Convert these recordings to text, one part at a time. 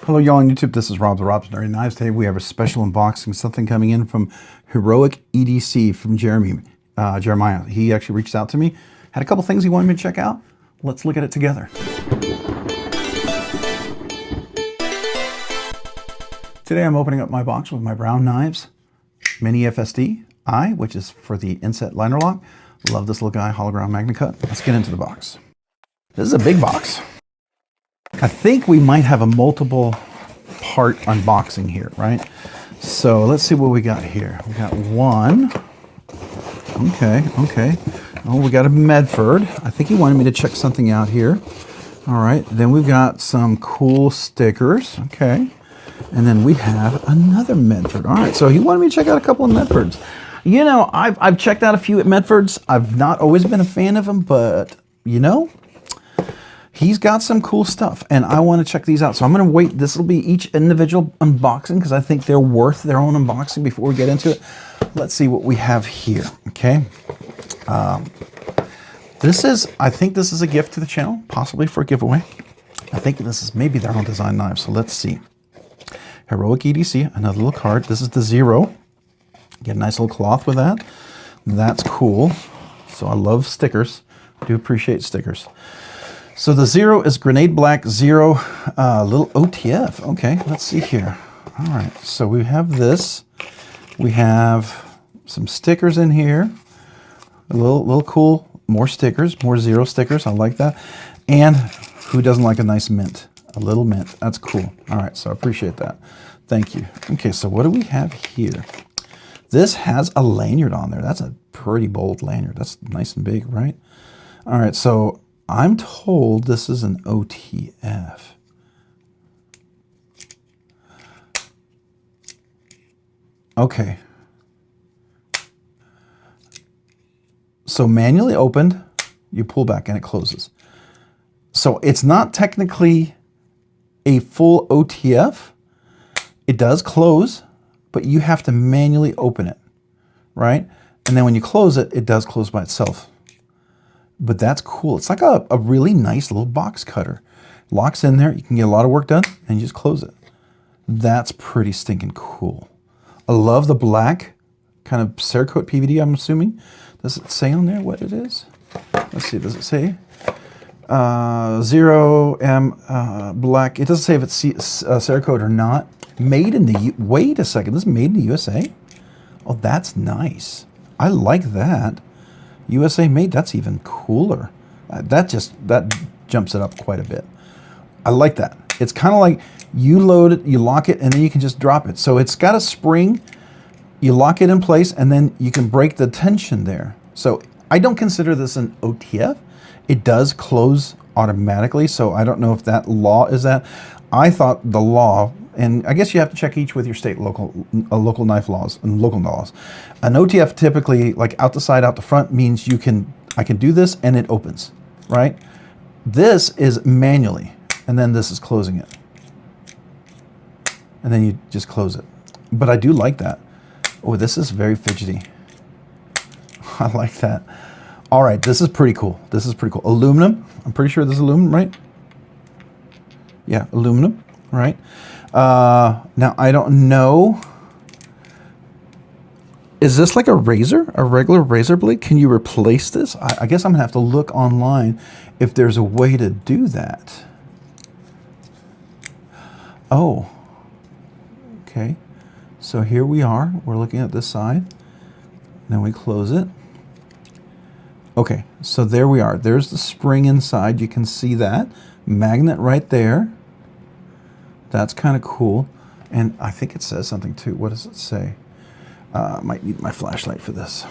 Hello y'all on YouTube, this is Rob, the Rob's Nerdy Knives. Today we have a special unboxing, something coming in from Heroic EDC from Jeremiah. He actually reached out to me, had a couple things he wanted me to check out. Let's look at it together. Today I'm opening up my box with my Brown Knives Mini FSD I, which is for the inset liner lock. Love this little guy, hologram magnet cut. Let's get into the box. This is a big box. I think we might have a multiple part unboxing here, right? So let's see what we got here. We got one. Okay. Oh, we got a Medford. I think he wanted me to check something out here. All right, then we've got some cool stickers. Okay. And then we have another Medford. All right, so he wanted me to check out a couple of Medfords. You know, I've checked out a few at Medfords. I've not always been a fan of them, but you know, he's got some cool stuff and I want to check these out. So I'm going to wait. This will be each individual unboxing because I think they're worth their own unboxing before we get into it. Let's see what we have here. Okay. I think this is a gift to the channel, possibly for a giveaway. I think this is maybe their own design knife. So let's see. Heroic EDC, another little card. This is the Zero. Get a nice little cloth with that. That's cool. So I love stickers. I do appreciate stickers. So the Zero is Grenade Black Zero, little OTF. Okay, let's see here. All right, so we have this. We have some stickers in here. A little cool, more stickers, more Zero stickers. I like that. And who doesn't like a nice mint? A little mint. That's cool. All right, so I appreciate that. Thank you. Okay, so what do we have here? This has a lanyard on there. That's a pretty bold lanyard. That's nice and big, right? All right, so I'm told this is an OTF. Okay. So manually opened, you pull back and it closes. So it's not technically a full OTF. It does close, but you have to manually open it, right? And then when you close it, it does close by itself. But that's cool. It's like a really nice little box cutter. Locks in there, you can get a lot of work done, and you just close it. That's pretty stinking cool. I love the black kind of Cerakote PVD, I'm assuming. Does it say on there what it is? Let's see, does it say? Zero M black. It doesn't say if it's Cerakote or not. Made in the, wait a second, this is made in the USA? Oh, that's nice. I like that. USA made, that's even cooler. That jumps it up quite a bit. I like that. It's kind of like you load it, you lock it, and then you can just drop it. So it's got a spring, you lock it in place, and then you can break the tension there. So I don't consider this an OTF. It does close automatically, so I don't know if that law is that. I thought the law, and I guess you have to check each with your state local knife laws and local laws. An OTF typically, like out the side, out the front, means I can do this and it opens, right? This is manually, and then this is closing it. And then you just close it. But I do like that. Oh, this is very fidgety. I like that. All right, this is pretty cool. This is pretty cool. Aluminum, I'm pretty sure this is aluminum, right? Yeah, aluminum, right? Now, I don't know. Is this like a razor, a regular razor blade? Can you replace this? I guess I'm gonna have to look online if there's a way to do that. Oh, okay. So here we are. We're looking at this side. Then we close it. Okay, so there we are. There's the spring inside. You can see that. Magnet right there. That's kind of cool. And I think it says something too. What does it say? Might need my flashlight for this.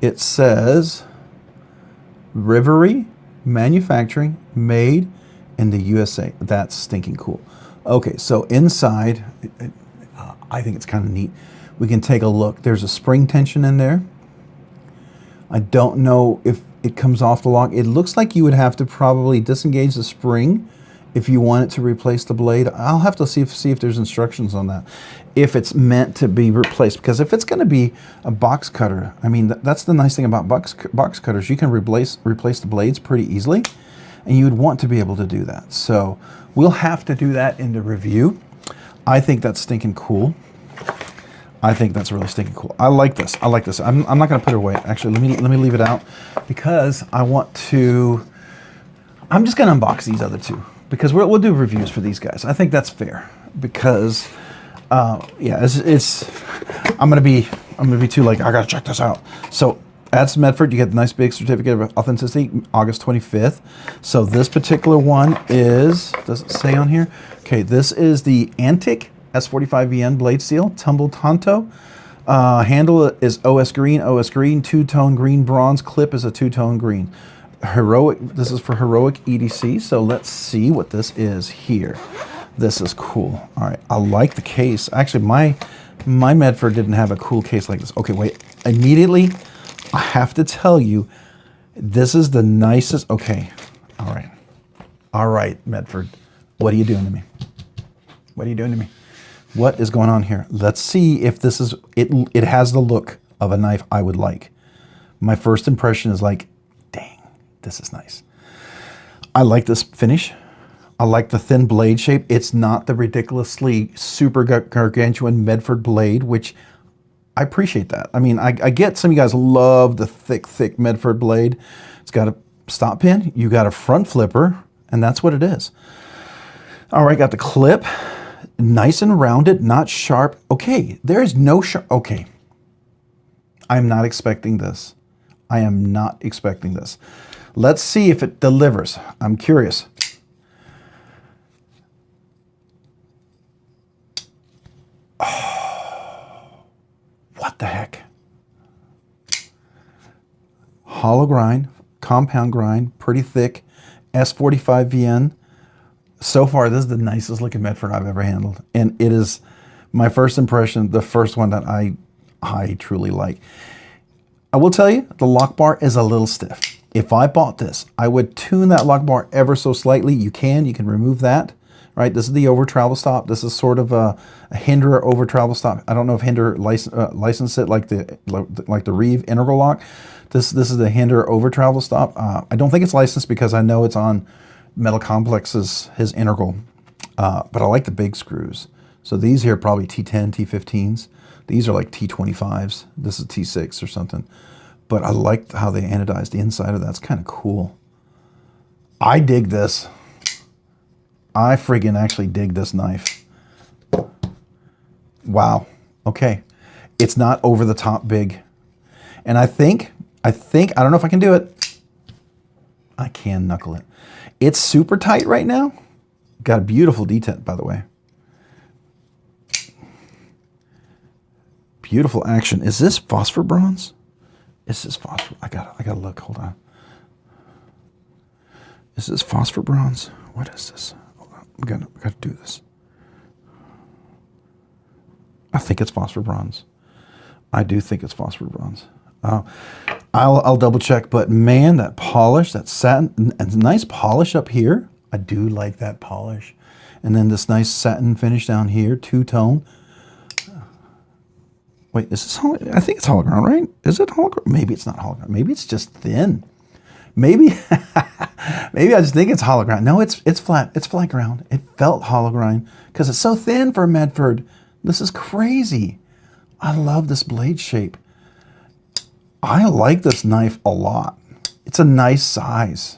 It says Rivery Manufacturing made in the USA. That's stinking cool. Okay, so inside, I think it's kind of neat. We can take a look. There's a spring tension in there. I don't know if it comes off the lock. It looks like you would have to probably disengage the spring if you want it to replace the blade. I'll have to see if there's instructions on that, if it's meant to be replaced. Because if it's going to be a box cutter, I mean, that's the nice thing about box cutters. You can replace the blades pretty easily. and you'd want to be able to do that. So we'll have to do that in the review. I think that's stinking cool. I think that's really stinking cool. I like this. I like this. I'm not going to put it away. Actually, let me leave it out because I want to. I'm just going to unbox these other two because we'll do reviews for these guys. I think that's fair because, yeah, I'm going to be too like I got to check this out. So at Medford, you get the nice big certificate of authenticity, August 25th. So this particular one is. Does it say on here? Okay, this is the Antic S45VN blade steel, tumbled tanto. Handle is OS green, two-tone green bronze. Clip is a two-tone green. Heroic, this is for Heroic EDC, so let's see what this is here. This is cool. All right, I like the case. Actually, my Medford didn't have a cool case like this. Okay, wait, immediately, I have to tell you, this is the nicest, okay, all right, Medford, what are you doing to me? What are you doing to me? What is going on here? Let's see if this is, it has the look of a knife I would like. My first impression is like, dang, this is nice. I like this finish. I like the thin blade shape. It's not the ridiculously super gargantuan Medford blade, which I appreciate that. I mean, I get some of you guys love the thick Medford blade. It's got a stop pin. You got a front flipper, and that's what it is. All right, got the clip. Nice and rounded, not sharp. Okay, there is no sharp. Okay. I'm not expecting this. I am not expecting this. Let's see if it delivers. I'm curious. Oh, what the heck? Hollow grind, compound grind, pretty thick, S45VN. So far, this is the nicest looking Medford I've ever handled. And it is my first impression, the first one that I truly like. I will tell you, the lock bar is a little stiff. If I bought this, I would tune that lock bar ever so slightly. You can remove that, right? This is the over travel stop. This is sort of a Hinderer over travel stop. I don't know if Hinderer licensed it like the Reeve integral lock. This is the Hinderer over travel stop. I don't think it's licensed because I know it's on Metal Complex's his integral, but I like the big screws. So these here are probably T10, T15s. These are like T25s. This is T6 or something. But I like how they anodized the inside of that. It's kind of cool. I dig this. I friggin' actually dig this knife. Wow. Okay. It's not over the top big. And I think, I don't know if I can do it. I can knuckle it. It's super tight right now. Got a beautiful detent, by the way. Beautiful action. Is this phosphor bronze? Is this phosphor? I gotta look. Hold on. Is this phosphor bronze? What is this? Hold on. We gotta do this. I think it's phosphor bronze. I do think it's phosphor bronze. I'll double check, but man, that polish, that satin, and nice polish up here. I do like that polish. And then this nice satin finish down here, two-tone. Wait, is this I think it's hologram, right? Is it hologram? Maybe it's not hologram. Maybe it's just thin. Maybe, maybe I just think it's hologram. No, it's flat. It's flat ground. It felt hologram because it's so thin for a Medford. This is crazy. I love this blade shape. I like this knife a lot. It's a nice size.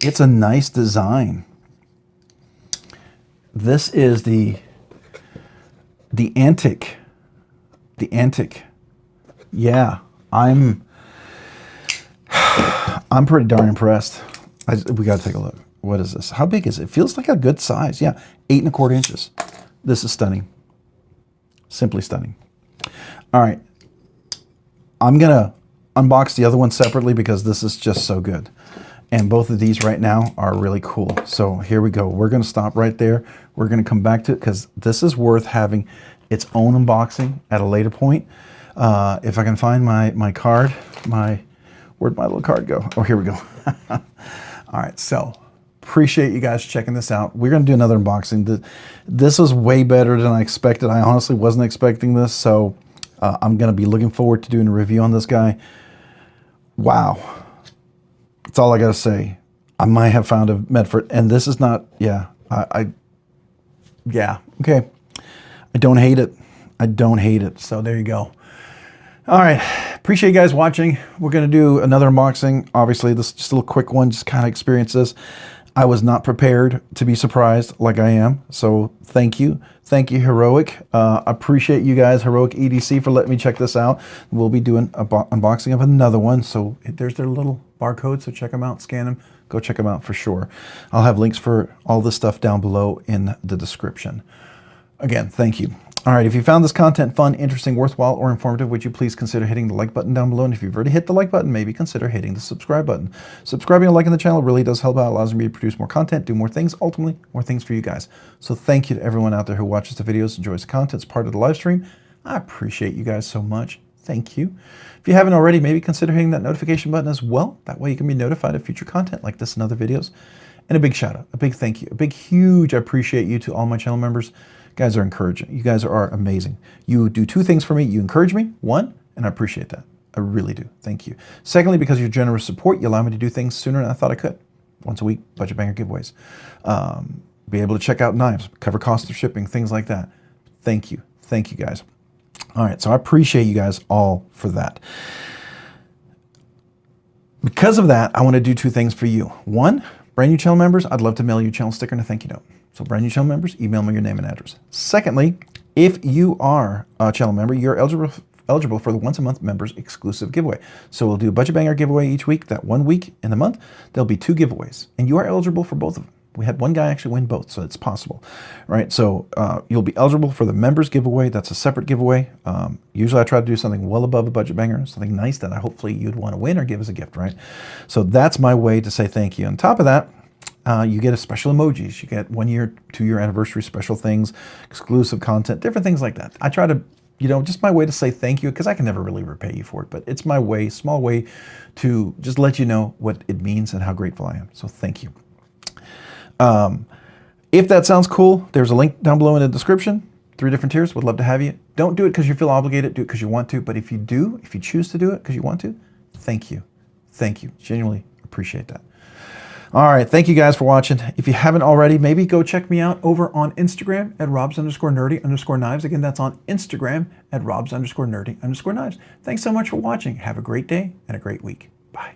It's a nice design. This is the Antic. The Antic. Yeah, I'm pretty darn impressed. We got to take a look. What is this? How big is it? It feels like a good size. Yeah, 8 1/4 inches. This is stunning. Simply stunning. All right. I'm going to unbox the other one separately because this is just so good. And both of these right now are really cool. So here we go. We're going to stop right there. We're going to come back to it because this is worth having its own unboxing at a later point. If I can find my card, where'd my little card go? Oh, here we go. All right, so appreciate you guys checking this out. We're going to do another unboxing. This was way better than I expected. I honestly wasn't expecting this, so I'm going to be looking forward to doing a review on this guy. Wow. That's all I got to say. I might have found a Medford, and this is not, yeah, yeah, okay. I don't hate it. I don't hate it. So there you go. All right. Appreciate you guys watching. We're going to do another unboxing. Obviously, this is just a little quick one, just kind of experience this. I was not prepared to be surprised like I am. So thank you. Thank you, Heroic. Appreciate you guys, Heroic EDC, for letting me check this out. We'll be doing an unboxing of another one. So there's their little barcode. So check them out, scan them. Go check them out for sure. I'll have links for all this stuff down below in the description. Again, thank you. All right, if you found this content fun, interesting, worthwhile, or informative, would you please consider hitting the like button down below? And if you've already hit the like button, maybe consider hitting the subscribe button. Subscribing and liking the channel really does help out, allows me to produce more content, do more things, ultimately more things for you guys. So thank you to everyone out there who watches the videos, enjoys the content, is part of the live stream. I appreciate you guys so much. Thank you. If you haven't already, maybe consider hitting that notification button as well. That way you can be notified of future content like this and other videos. And a big shout out, a big thank you, a big huge I appreciate you to all my channel members. You guys are encouraging. You guys are amazing. You do two things for me. You encourage me, one, and I appreciate that. I really do. Thank you. Secondly, because of your generous support, you allow me to do things sooner than I thought I could. Once a week, budget banger giveaways. Be able to check out knives, cover cost of shipping, things like that. Thank you. Thank you, guys. All right, so I appreciate you guys all for that. Because of that, I want to do two things for you. One, brand new channel members, I'd love to mail you a channel sticker and a thank you note. So brand new channel members, email me your name and address. Secondly, if you are a channel member, you're eligible for the once a month members exclusive giveaway. So we'll do a budget banger giveaway each week. That 1 week in the month, there'll be 2 giveaways, and you are eligible for both of them. We had one guy actually win both, so it's possible, right? So you'll be eligible for the members giveaway. That's a separate giveaway. Usually I try to do something well above a budget banger, something nice that hopefully you'd want to win or give as a gift, right? So that's my way to say thank you. On top of that, you get a special emojis. You get 1 year, 2 year anniversary special things, exclusive content, different things like that. I try to, you know, just my way to say thank you, because I can never really repay you for it, but it's my way, small way to just let you know what it means and how grateful I am. So thank you. If that sounds cool, there's a link down below in the description. 3 different tiers. Would love to have you. Don't do it because you feel obligated. Do it because you want to. But if you do, if you choose to do it because you want to, thank you. Thank you. Genuinely appreciate that. All right. Thank you guys for watching. If you haven't already, maybe go check me out over on Instagram at Robs_nerdy_knives. Again, that's on Instagram at Robs_nerdy_knives. Thanks so much for watching. Have a great day and a great week. Bye.